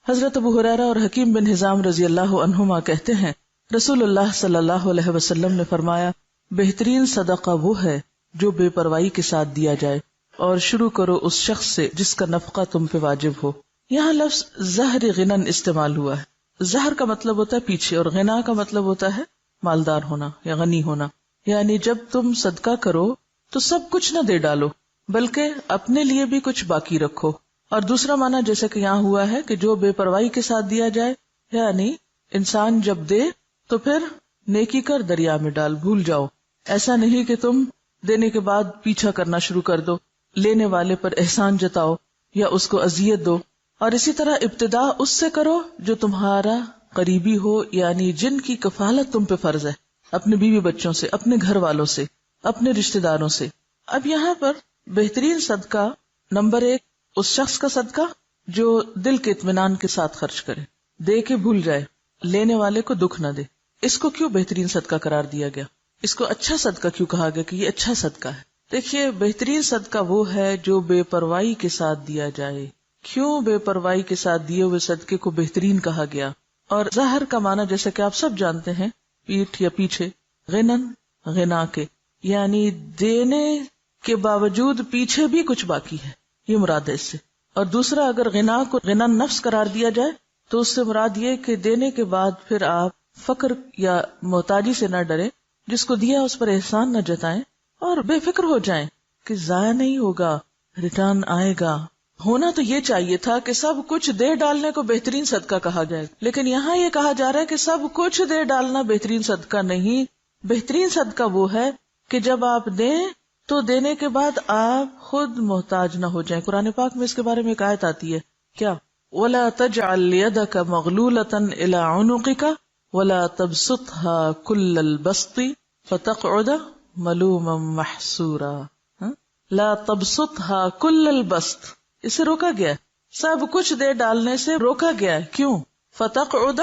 حضرت ابو ہریرہ اور حکیم بن حزام رضی اللہ عنہما کہتے ہیں رسول اللہ صلی اللہ علیہ وسلم نے فرمایا بہترین صدقہ وہ ہے جو بے پرواہی کے ساتھ دیا جائے، اور شروع کرو اس شخص سے جس کا نفقہ تم پہ واجب ہو۔ یہاں لفظ زہر غنن استعمال ہوا ہے۔ زہر کا مطلب ہوتا ہے پیچھے، اور غنا کا مطلب ہوتا ہے مالدار ہونا یا غنی ہونا، یعنی جب تم صدقہ کرو تو سب کچھ نہ دے ڈالو بلکہ اپنے لیے بھی کچھ باقی رکھو۔ اور دوسرا معنی جیسے کہ یہاں ہوا ہے کہ جو بے پرواہی کے ساتھ دیا جائے، یعنی انسان جب دے تو پھر نیکی کر دریا میں ڈال، بھول جاؤ۔ ایسا نہیں کہ تم دینے کے بعد پیچھا کرنا شروع کر دو، لینے والے پر احسان جتاؤ یا اس کو اذیت دو۔ اور اسی طرح ابتدا اس سے کرو جو تمہارا قریبی ہو، یعنی جن کی کفالت تم پہ فرض ہے، اپنے بیوی بچوں سے، اپنے گھر والوں سے، اپنے رشتہ داروں سے۔ اب یہاں پر بہترین صدقہ نمبر 1 اس شخص کا صدقہ جو دل کے اطمینان کے ساتھ خرچ کرے، دے کے بھول جائے، لینے والے کو دکھ نہ دے۔ اس کو کیوں بہترین صدقہ قرار دیا گیا؟ اس کو اچھا صدقہ کیوں کہا گیا کہ یہ اچھا صدقہ ہے؟ دیکھیے، بہترین صدقہ وہ ہے جو بے پرواہی کے ساتھ دیا جائے۔ کیوں بے پرواہی کے ساتھ دیے ہوئے صدقے کو بہترین کہا گیا؟ اور ظاہر کا معنی جیسے کہ آپ سب جانتے ہیں، پیٹھ یا پیچھے، غنن غنا کے، یعنی دینے کے باوجود پیچھے بھی کچھ باقی ہے، یہ مراد ہے اس سے۔ اور دوسرا، اگر غنا کو غنا نفس قرار دیا جائے تو اس سے مراد یہ کہ دینے کے بعد پھر آپ فقر یا محتاجی سے نہ ڈریں، جس کو دیا اس پر احسان نہ جتائیں اور بے فکر ہو جائیں کہ ضائع نہیں ہوگا، ریٹرن آئے گا۔ ہونا تو یہ چاہیے تھا کہ سب کچھ دے ڈالنے کو بہترین صدقہ کہا جائے، لیکن یہاں یہ کہا جا رہا ہے کہ سب کچھ دے ڈالنا بہترین صدقہ نہیں۔ بہترین صدقہ وہ ہے کہ جب آپ دیں تو دینے کے بعد آپ خود محتاج نہ ہو جائیں۔ قرآن پاک میں اس کے بارے میں ایک آیت آتی ہے، کیا؟ وَلَا تَجْعَلْ يَدَكَ مَغْلُولَةً إِلَىٰ عُنُقِكَ وَلَا تَبْسُطْهَا كُلَّ الْبَسْطِ فَتَقْعُدَ مَلُومًا مَحْسُورًا۔ لا تبسطها كل البسط، اسے روکا گیا ہے، سب کچھ دے ڈالنے سے روکا گیا ہے۔ کیوں؟ فَتَقْعُدَ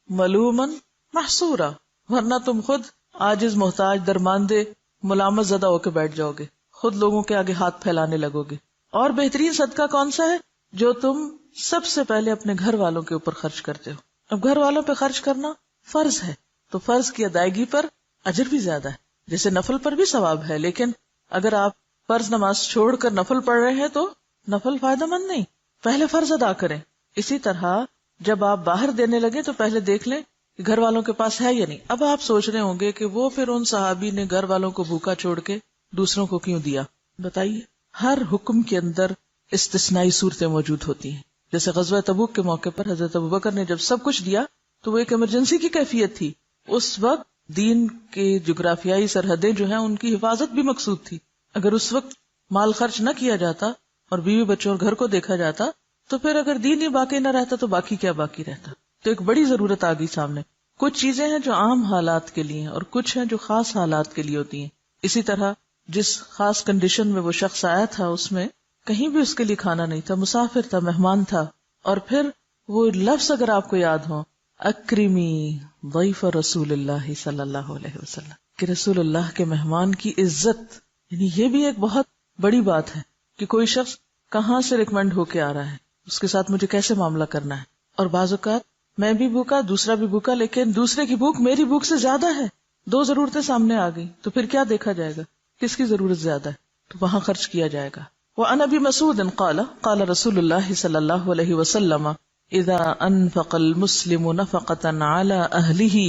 مَلُومًا مَحْسُورًا، ورنہ تم خود عاجز، محتاج، درماندے، ملامت زدہ ہو کے بیٹھ جاؤ گے، خود لوگوں کے آگے ہاتھ پھیلانے لگو گے۔ اور بہترین صدقہ کون سا ہے؟ جو تم سب سے پہلے اپنے گھر والوں کے اوپر خرچ کرتے ہو۔ اب گھر والوں پہ خرچ کرنا فرض ہے، تو فرض کی ادائیگی پر اجر بھی زیادہ ہے، جیسے نفل پر بھی ثواب ہے، لیکن اگر آپ فرض نماز چھوڑ کر نفل پڑھ رہے ہیں تو نفل فائدہ مند نہیں، پہلے فرض ادا کریں۔ اسی طرح جب آپ باہر دینے لگے تو پہلے دیکھ لیں کہ گھر والوں کے پاس ہے یا نہیں۔ اب آپ سوچ رہے ہوں گے کہ وہ پھر ان صحابی نے گھر والوں کو بھوکا چھوڑ کے دوسروں کو کیوں دیا؟ بتائیے، ہر حکم کے اندر استثنائی صورتیں موجود ہوتی ہیں۔ جیسے غزوہ تبوک کے موقع پر حضرت ابوبکر نے جب سب کچھ دیا تو وہ ایک ایمرجنسی کی کیفیت تھی، اس وقت دین کے جغرافیائی سرحدیں جو ہیں ان کی حفاظت بھی مقصود تھی۔ اگر اس وقت مال خرچ نہ کیا جاتا اور بیوی بچوں اور گھر کو دیکھا جاتا تو پھر اگر دین ہی باقی نہ رہتا تو باقی کیا باقی رہتا؟ تو ایک بڑی ضرورت آ گئی سامنے۔ کچھ چیزیں ہیں جو عام حالات کے لیے ہیں اور کچھ ہیں جو خاص حالات کے لیے ہوتی ہیں۔ اسی طرح جس خاص کنڈیشن میں وہ شخص آیا تھا اس میں کہیں بھی اس کے لیے کھانا نہیں تھا، مسافر تھا، مہمان تھا، اور پھر وہ لفظ اگر آپ کو یاد ہو، اکرمی ضیف رسول اللہ صلی اللہ علیہ وسلم، کہ رسول اللہ کے مہمان کی عزت، یعنی یہ بھی ایک بہت بڑی بات ہے کہ کوئی شخص کہاں سے ریکمینڈ ہو کے آ رہا ہے، اس کے ساتھ مجھے کیسے معاملہ کرنا ہے۔ اور بعض اوقات میں بھی بھوکا، دوسرا بھی بھوکا، لیکن دوسرے کی بھوک میری بھوک سے زیادہ ہے، دو ضرورتیں سامنے آ گئی، تو پھر کیا دیکھا جائے گا؟ کس کی ضرورت زیادہ ہے، تو وہاں خرچ کیا جائے گا۔ وعن ابی مسعود قال قال رسول اللہ صلی اللہ علیہ وسلم اذا انفق المسلم نفقة على اهله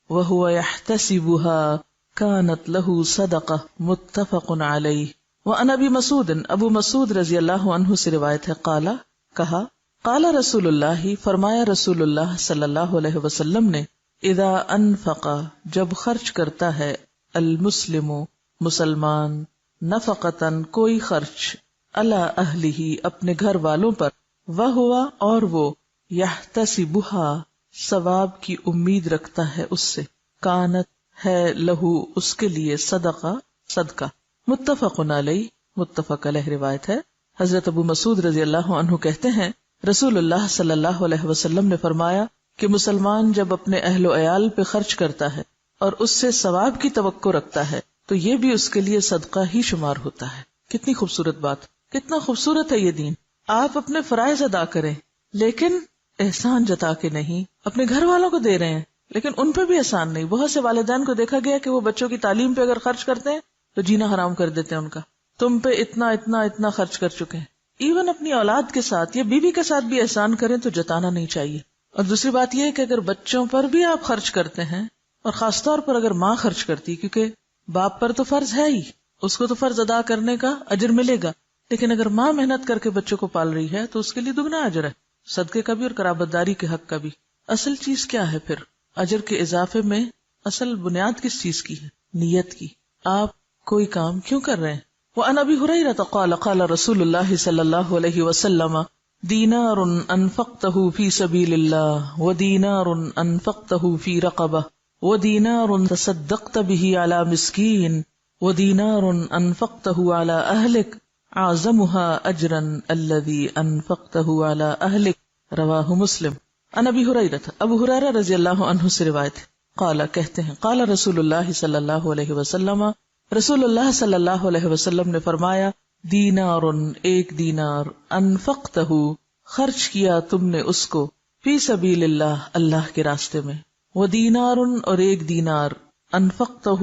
وهو يحتسبها كانت له صدقة متفق علیہ۔ وعن ابی مسعود، ابو مسعود رضی اللہ عنہ سے روایت ہے، قال، کہا، قال رسول اللہ، فرمایا رسول اللہ صلی اللہ علیہ وسلم نے، اذا انفق، جب خرچ کرتا ہے، المسلم، مسلمان، نفقتاً، کوئی خرچ، علی اہلہ، اپنے گھر والوں پر، وہوا، اور وہ، یحتسبها، ثواب کی امید رکھتا ہے اس سے، کانت، ہے، لہو، اس کے لیے، صدقہ، صدقہ، متفق علیہ، متفق علیہ روایت ہے۔ حضرت ابو مسعود رضی اللہ عنہ کہتے ہیں، رسول اللہ صلی اللہ علیہ وسلم نے فرمایا کہ مسلمان جب اپنے اہل و عیال پہ خرچ کرتا ہے اور اس سے ثواب کی توقع رکھتا ہے تو یہ بھی اس کے لیے صدقہ ہی شمار ہوتا ہے۔ کتنی خوبصورت بات، کتنا خوبصورت ہے یہ دین۔ آپ اپنے فرائض ادا کریں لیکن احسان جتا کے نہیں، اپنے گھر والوں کو دے رہے ہیں لیکن ان پہ بھی احسان نہیں. بہت سے والدین کو دیکھا گیا کہ وہ بچوں کی تعلیم پہ اگر خرچ کرتے ہیں تو جینا حرام کر دیتے ہیں ان کا. تم پہ اتنا اتنا اتنا خرچ کر چکے ہیں. ایون اپنی اولاد کے ساتھ یا بیوی کے ساتھ بھی احسان کریں تو جتانا نہیں چاہیے. اور دوسری بات یہ ہے کہ اگر بچوں پر بھی آپ خرچ کرتے ہیں، اور خاص طور پر اگر ماں خرچ کرتی، کیونکہ باپ پر تو فرض ہے ہی، اس کو تو فرض ادا کرنے کا اجر ملے گا، لیکن اگر ماں محنت کر کے بچوں کو پال رہی ہے تو اس کے لیے دگنا اجر ہے، صدقے کا بھی اور قرابت داری کے حق کا بھی. اصل چیز کیا ہے پھر اجر کے اضافے میں؟ اصل بنیاد کس چیز کی ہے؟ نیت کی. آپ کوئی کام کیوں کر رہے ہیں؟ وعن ابی ہریرہ قال قال رسول اللہ صلی اللہ علیہ وسلم دینار انفقتہ فی سبیل اللہ ودینار انفقتہ فی رقبہ ودینار تصدقت به علی مسکین ودینار انفقتہ علی اہلک اعظمها اجرا الذی انفقتہ علی اہلک رواہ مسلم. عن ابی ہریرہ، ابو ہریرہ رضی اللہ عنہ سے روایت ہے، قال کہتے ہیں قال رسول اللہ صلی اللہ علیہ وسلم، رسول اللہ صلی اللہ علیہ وسلم نے فرمایا دینار ایک دینار انفقتہ خرچ کیا تم نے اس کو فی سبیل اللہ اللہ کے راستے میں، ودینار اور ایک دینار انفقتہ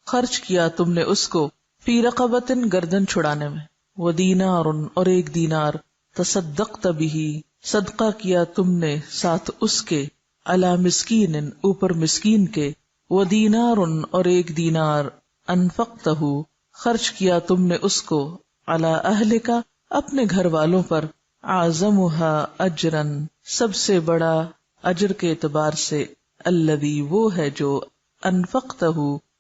خرچ کیا تم نے اس کو فی رقبۃ گردن چھڑانے میں، ودینار اور ایک دینار تصدقت بہ صدقہ کیا تم نے ساتھ اس کے علی مسکین اوپر مسکین کے، ودینار اور ایک دینار انفقتہ خرچ کیا تم نے اس کو علی اہلک اپنے گھر والوں پر، اعظمها اجرا سب سے بڑا اجر کے اعتبار سے، الذی وہ ہے جو انفقتہ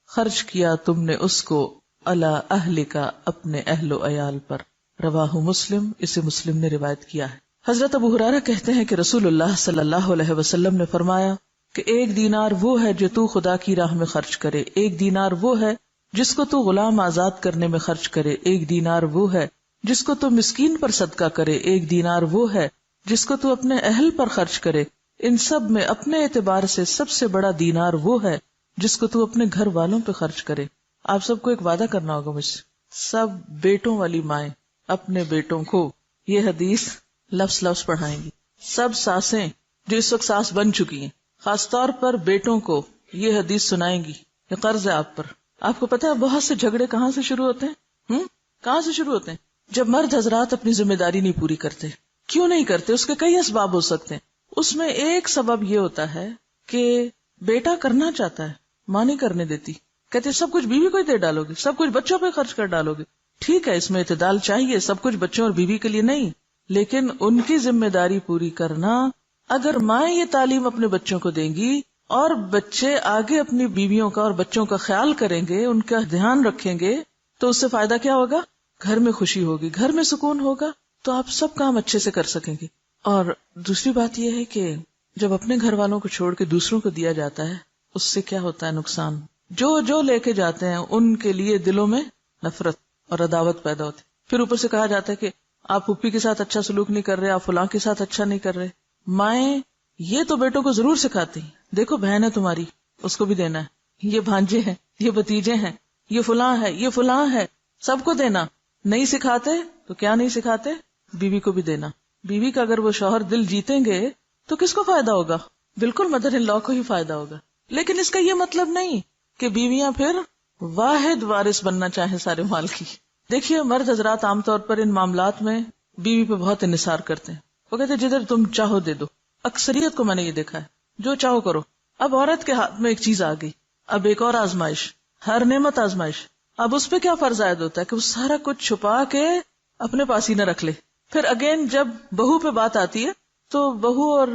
خرچ کیا تم نے اس کو علی اہلک اپنے اہل و عیال پر. رواہ مسلم، اسے مسلم نے روایت کیا ہے. حضرت ابو ہریرہ کہتے ہیں کہ رسول اللہ صلی اللہ علیہ وسلم نے فرمایا کہ ایک دینار وہ ہے جو تو خدا کی راہ میں خرچ کرے، ایک دینار وہ ہے جس کو تو غلام آزاد کرنے میں خرچ کرے، ایک دینار وہ ہے جس کو تو مسکین پر صدقہ کرے، ایک دینار وہ ہے جس کو تو اپنے اہل پر خرچ کرے. ان سب میں اپنے اعتبار سے سب سے بڑا دینار وہ ہے جس کو تو اپنے گھر والوں پہ خرچ کرے. آپ سب کو ایک وعدہ کرنا ہوگا مجھ سے، سب بیٹوں والی مائیں اپنے بیٹوں کو یہ حدیث لفظ لفظ پڑھائیں گی. سب ساسیں جو اس وقت ساس بن چکی ہیں خاص طور پر بیٹوں کو یہ حدیث سنائیں گی. یہ قرض ہے آپ پر. آپ کو پتا ہے بہت سے جھگڑے کہاں سے شروع ہوتے ہیں؟ کہاں سے شروع ہوتے ہیں؟ جب مرد حضرات اپنی ذمہ داری نہیں پوری کرتے. کیوں نہیں کرتے؟ اس کے کئی اسباب ہو سکتے ہیں. اس میں ایک سبب یہ ہوتا ہے کہ بیٹا کرنا چاہتا ہے، ماں نہیں کرنے دیتی، کہتے سب کچھ بیوی کو ہی دے ڈالو گے، سب کچھ بچوں پہ خرچ کر ڈالو گے. ٹھیک ہے، اس میں اعتدال چاہیے، سب کچھ بچوں اور بیوی کے لیے نہیں، لیکن ان کی ذمہ داری پوری کرنا. اگر مائیں یہ تعلیم اپنے بچوں کو دیں گی اور بچے آگے اپنی بیویوں کا اور بچوں کا خیال کریں گے، ان کا دھیان رکھیں گے، تو اس سے فائدہ کیا ہوگا؟ گھر میں خوشی ہوگی، گھر میں سکون ہوگا، تو آپ سب کام اچھے سے کر سکیں گے. اور دوسری بات یہ ہے کہ جب اپنے گھر والوں کو چھوڑ کے دوسروں کو دیا جاتا ہے، اس سے کیا ہوتا ہے نقصان؟ جو لے کے جاتے ہیں ان کے لیے دلوں میں نفرت اور عداوت پیدا ہوتی. پھر اوپر سے کہا جاتا ہے کہ آپ پھوپھی کے ساتھ اچھا سلوک نہیں کر رہے، آپ فلاں کے ساتھ اچھا نہیں کر رہے. مائیں یہ تو بیٹوں کو ضرور سکھاتی، دیکھو بہن ہے تمہاری، اس کو بھی دینا ہے، یہ بھانجے ہیں، یہ بھتیجے ہیں، یہ فلاں ہے، یہ فلاں ہے، سب کو دینا. نہیں سکھاتے تو کیا نہیں سکھاتے؟ بیوی کو بھی دینا. بیوی کا اگر وہ شوہر دل جیتیں گے تو کس کو فائدہ ہوگا؟ بالکل مدر ان لا کو ہی فائدہ ہوگا. لیکن اس کا یہ مطلب نہیں کہ بیویاں پھر واحد وارث بننا چاہیں سارے مال کی. دیکھیے مرد حضرات عام طور پر ان معاملات میں بیوی پہ بہت انحصار کرتے ہیں. وہ کہتے ہیں جدھر تم چاہو دے دو. اکثریت کو میں نے یہ دیکھا ہے، جو چاہو کرو. اب عورت کے ہاتھ میں ایک چیز آ گئی، اب ایک اور آزمائش، ہر نعمت آزمائش. اب اس پہ کیا فرض عائد ہوتا ہے کہ وہ سارا کچھ چھپا کے اپنے پاس ہی نہ رکھ لے. پھر اگین جب بہو پہ بات آتی ہے تو بہو اور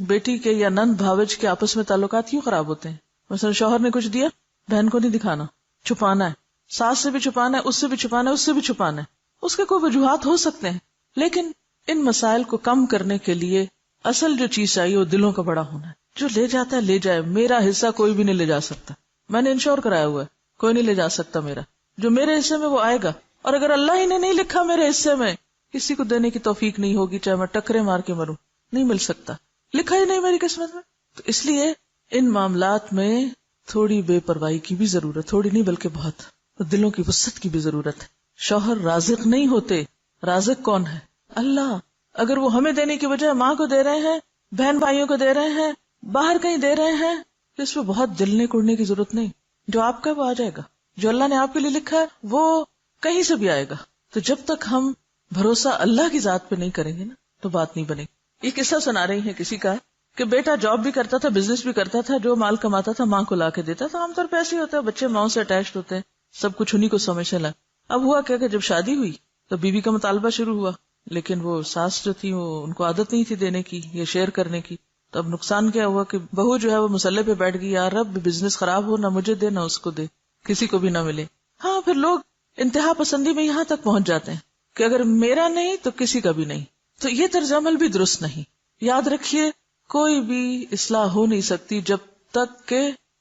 بیٹی کے یا نند بھاوج کے آپس میں تعلقات کیوں خراب ہوتے ہیں؟ مثلا شوہر نے کچھ دیا، بہن کو نہیں دکھانا، چھپانا ہے، ساس سے بھی چھپانا ہے، اس سے بھی چھپانا ہے، اس سے بھی چھپانا ہے. اس کے کوئی وجوہات ہو سکتے ہیں، لیکن ان مسائل کو کم کرنے کے لیے اصل جو چیز چاہیے وہ دلوں کا بڑا ہونا ہے. جو لے جاتا ہے لے جائے، میرا حصہ کوئی بھی نہیں لے جا سکتا. میں نے انشور کرایا ہوا ہے، کوئی نہیں لے جا سکتا میرا. جو میرے حصے میں وہ آئے گا، اور اگر اللہ ہی نے نہیں لکھا میرے حصے میں، کسی کو دینے کی توفیق نہیں ہوگی، چاہے میں ٹکرے مار کے مروں، نہیں مل سکتا، لکھا ہی نہیں میری قسمت میں. تو اس لیے ان معاملات میں تھوڑی بے پرواہی کی بھی ضرورت، تھوڑی نہیں بلکہ بہت، دلوں کی وسعت کی بھی ضرورت ہے. شوہر رازق نہیں ہوتے، رازق کون ہے؟ اللہ. اگر وہ ہمیں دینے کی بجائے ماں کو دے رہے ہیں بہن بھائیوں کو دے رہے ہیں، باہر کہیں دے رہے ہیں، تو اس پہ بہت جلنے کوڑنے کی ضرورت نہیں. جو آپ کا وہ آ جائے گا، جو اللہ نے آپ کے لیے لکھا ہے وہ کہیں سے بھی آئے گا. تو جب تک ہم بھروسہ اللہ کی ذات پہ نہیں کریں گے نا تو بات نہیں بنے گی. یہ قصہ سنا رہی ہیں کسی کا کہ بیٹا جاب بھی کرتا تھا، بزنس بھی کرتا تھا، جو مال کماتا تھا ماں کو لا کے دیتا تھا. عام طور پہ ایسے ہی ہوتا ہے، بچے ماں سے اٹیچڈ ہوتے ہیں، سب کچھ انہیں کو سمجھنے لگا. اب ہوا کیا کہ جب شادی ہوئی تو بیوی کا مطالبہ شروع ہوا، لیکن وہ ساس جو تھی وہ ان کو عادت نہیں تھی دینے کی یا شیئر کرنے کی. تو اب نقصان کیا ہوا کہ بہو جو ہے وہ مسلح پہ بیٹھ گئی، یار رب بزنس خراب ہو، نہ مجھے دے نہ اس کو دے، کسی کو بھی نہ ملے. ہاں پھر لوگ انتہا پسندی میں یہاں تک پہنچ جاتے ہیں کہ اگر میرا نہیں تو کسی کا بھی نہیں. تو یہ طرز عمل بھی درست نہیں. یاد رکھیے کوئی بھی اصلاح ہو نہیں سکتی جب تک کہ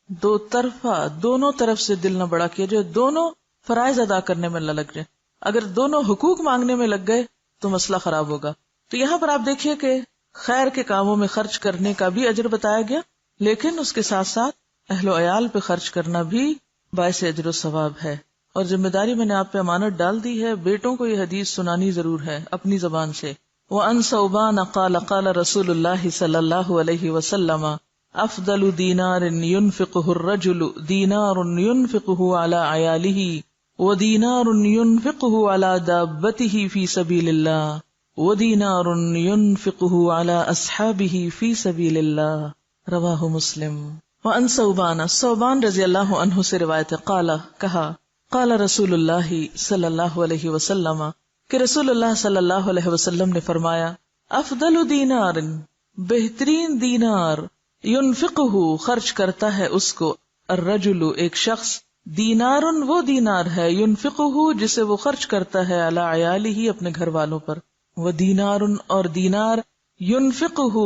دو طرفہ دونوں طرف سے دل نہ بڑا کیا جائے، دونوں فرائض ادا کرنے میں نہ لگ جائے. اگر دونوں حقوق مانگنے میں لگ گئے تو مسئلہ خراب ہوگا. تو یہاں پر آپ دیکھیے کہ خیر کے کاموں میں خرچ کرنے کا بھی اجر بتایا گیا، لیکن اس کے ساتھ ساتھ اہل و عیال پہ خرچ کرنا بھی باعث اجر و ثواب ہے. اور ذمہ داری میں نے آپ پہ امانت ڈال دی ہے، بیٹوں کو یہ حدیث سنانی ضرور ہے اپنی زبان سے. وَأَنْ ثَوْبَانَ قَالَ قَالَ رَسُولُ اللَّهِ صلی اللہ علیہ وسلم افضل دینار ينفقه الرجل دینار ينفقه على عیاله ودینار ينفقه على دابته في سبیل اللہ ودینار ينفقه على اصحابه في سبیل اللہ. رواہ مسلم. وَأَنْ ثوبان رضی اللہ عنہ سے روایت ہے، قال کہا، قال رسول اللہ صلی اللہ علیہ وسلم کہ رسول اللہ صلی اللہ علیہ وسلم نے فرمایا، افضل دینار بہترین دینار، ينفقہ خرچ کرتا ہے اس کو، الرجل ایک شخص، دینار وہ دینار ہے، ينفقہ جسے وہ خرچ کرتا ہے، علی عیالہ اپنے گھر والوں پر، ودینار اور دینار، ينفقہ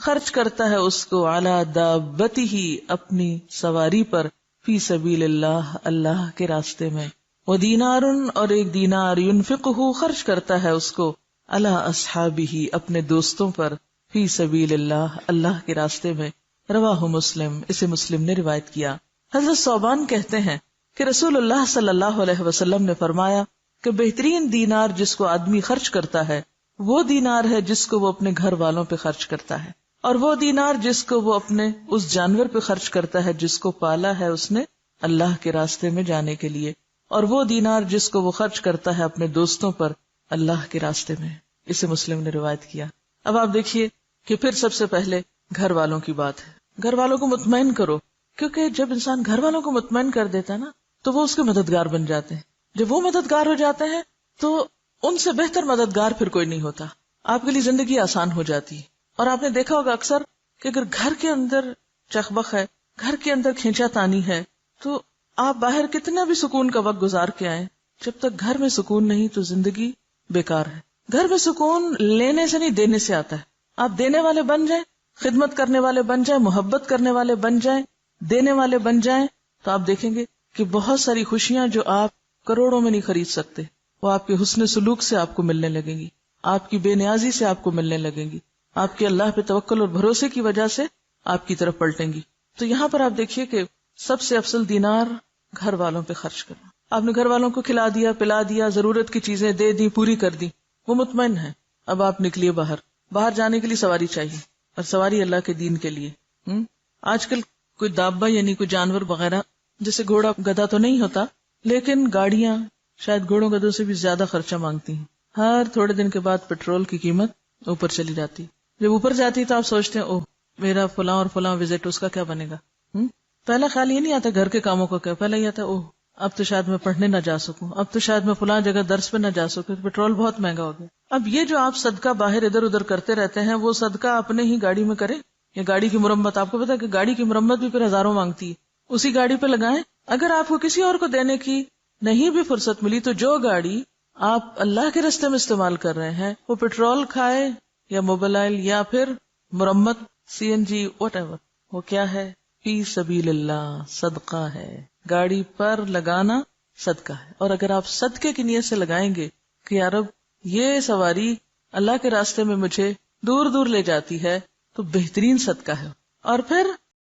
خرچ کرتا ہے اس کو، علی دابتہ اپنی سواری پر، فی سبیل اللہ اللہ کے راستے میں، ودینار اور ایک دینار، ينفقہ خرچ کرتا ہے اس کو، علی اصحابہ اپنے دوستوں پر، فی سبیل اللہ اللہ کے راستے میں. رواہ مسلم، اسے مسلم نے روایت کیا. حضرت ثوبان کہتے ہیں کہ رسول اللہ صلی اللہ علیہ وسلم نے فرمایا کہ بہترین دینار جس کو آدمی خرچ کرتا ہے وہ دینار ہے جس کو وہ اپنے گھر والوں پہ خرچ کرتا ہے، اور وہ دینار جس کو وہ اپنے اس جانور پہ خرچ کرتا ہے جس کو پالا ہے اس نے اللہ کے راستے میں جانے کے لیے، اور وہ دینار جس کو وہ خرچ کرتا ہے اپنے دوستوں پر اللہ کے راستے میں. اسے مسلم نے روایت کیا. اب آپ دیکھیے کہ پھر سب سے پہلے گھر والوں کی بات ہے. گھر والوں کو مطمئن کرو، کیونکہ جب انسان گھر والوں کو مطمئن کر دیتا ہے نا تو وہ اس کے مددگار بن جاتے ہیں. جب وہ مددگار ہو جاتے ہیں تو ان سے بہتر مددگار پھر کوئی نہیں ہوتا. آپ کے لیے زندگی آسان ہو جاتی ہے. اور آپ نے دیکھا ہوگا اکثر کہ اگر گھر کے اندر چخبخ ہے، گھر کے اندر کھینچا تانی ہے، تو آپ باہر کتنا بھی سکون کا وقت گزار کے آئیں، جب تک گھر میں سکون نہیں تو زندگی بیکار ہے. گھر میں سکون لینے سے نہیں دینے سے آتا ہے. آپ دینے والے بن جائیں، خدمت کرنے والے بن جائیں، محبت کرنے والے بن جائیں، دینے والے بن جائیں، تو آپ دیکھیں گے کہ بہت ساری خوشیاں جو آپ کروڑوں میں نہیں خرید سکتے وہ آپ کے حسن سلوک سے آپ کو ملنے لگیں گی، آپ کی بے نیازی سے آپ کو ملنے لگیں گی، آپ کے اللہ پہ توکل اور بھروسے کی وجہ سے آپ کی طرف پلٹیں گی. تو یہاں پر آپ دیکھیے کہ سب سے افضل دینار گھر والوں پہ خرچ کرنا. آپ نے گھر والوں کو کھلا دیا، پلا دیا، ضرورت کی چیزیں دے دی، پوری کر دی، وہ مطمئن ہے. اب آپ نکلیے باہر جانے کے لیے سواری چاہیے، اور سواری اللہ کے دین کے لیے. آج کل کوئی دابا یعنی کوئی جانور وغیرہ، جیسے گھوڑا گدھا تو نہیں ہوتا، لیکن گاڑیاں شاید گھوڑوں گدھوں سے بھی زیادہ خرچہ مانگتی ہیں. ہر تھوڑے دن کے بعد پیٹرول کی قیمت اوپر چلی جاتی. جب اوپر جاتی تو آپ سوچتے ہیں اوہ میرا فلاں اور فلاں وزٹ، اس کا کیا بنے گا. پہلا خیال یہ نہیں آتا گھر کے کاموں کا کیا، پہلا یہ آتا اوہ اب تو شاید میں پڑھنے نہ جا سکوں، اب تو شاید میں فلاں جگہ درس پہ نہ جا سکوں، پیٹرول بہت مہنگا ہو گیا. اب یہ جو آپ صدقہ باہر ادھر ادھر کرتے رہتے ہیں، وہ صدقہ اپنے ہی گاڑی میں کریں، یا گاڑی کی مرمت. آپ کو پتا ہے کہ گاڑی کی مرمت بھی پھر ہزاروں مانگتی ہے، اسی گاڑی پہ لگائیں. اگر آپ کو کسی اور کو دینے کی نہیں بھی فرصت ملی تو جو گاڑی آپ اللہ کے راستے میں استعمال کر رہے ہیں وہ پیٹرول کھائے یا موبائل یا پھر مرمت CNG واٹ ایور، وہ کیا ہے؟ فی سبیل اللہ، صدقہ ہے. گاڑی پر لگانا صدقہ ہے. اور اگر آپ صدقے کی نیت سے لگائیں گے کہ یا رب یہ سواری اللہ کے راستے میں مجھے دور دور لے جاتی ہے، تو بہترین صدقہ ہے. اور پھر